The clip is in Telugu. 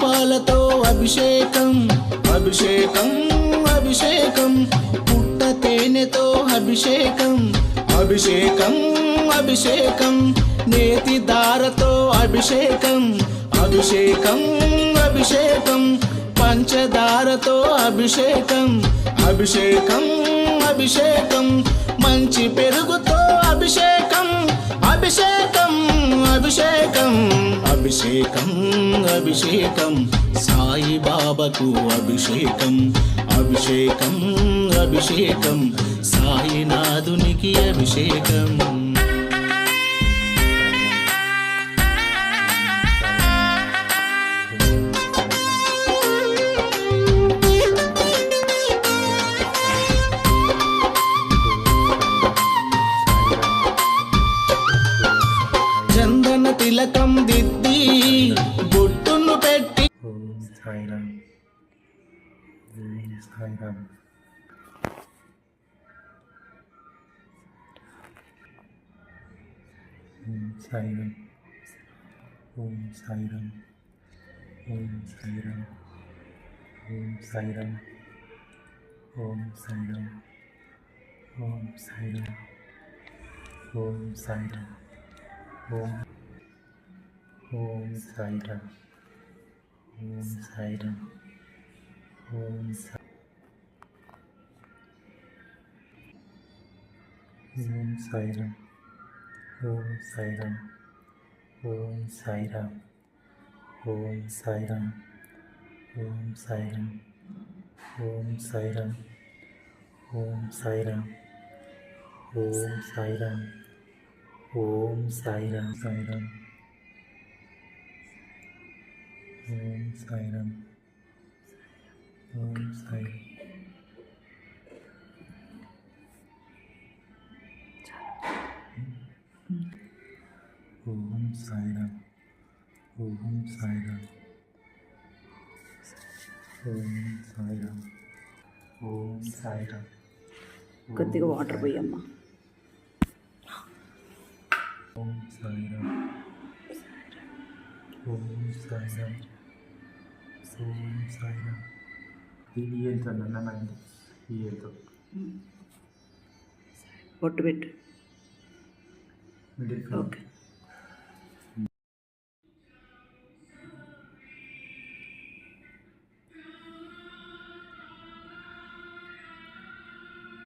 పాలతో అభిషేకం అభిషేకం అభిషేకం పుట్ట తేనెతో అభిషేకం అభిషేకం అభిషేకం నేతి దారతో అభిషేకం అభిషేకం అభిషేకం పంచదారతో అభిషేకం అభిషేకం అభిషేకం మంచి పెరుగుతో అభిషేకం అభిషేకం అభిషేకం అభిషేకం అభిషేకం సాయి బాబాకు అభిషేకం అభిషేకం అభిషేకం సాయినాథునికి అభిషేకం చందన తిలకం దిద్ది బొట్టును పెట్టి ఓం సాయిరామ్ ఓం సాయిరామ్ ఓం సాయిరామ్ ఓం సాయిరామ్ ఓం సాయిరామ్ ఓం సాయిరామ్ ఓం సాయిరామ్ ఓం సాయిరామ్ ఓం సాయిరామ్ ఓం ఓం సాయిరామ్ ఓం సాయిరామ్ ఓం ఓం సాయిరామ్ ఓం సాయిరామ్ ఓం సాయిరామ్ ఓం సాయిరామ్ ఓం సాయిరామ్ ఓం సాయిరామ్ ఓం సాయిరామ్ ఓం సాయిరామ్ ఓం సాయిరామ్ సాయిరామ్ ఓం సాయిరామ్ ఓం సాయిరామ్ ఓం సాయిరామ్ ఓం సాయిరామ్ ఓం సాయిరామ్ ఓం సాయిరామ్ కొద్దిగా వాటర్ పోయమ్మా ఓం సాయిరామ్ ఓం సాయిరామ్ ఓం సాయిరామ్ ఇది ఎంత నన్నమైంది ఈ ఎంతో బొట్టు పెట్టు మిడిల్ ఓకే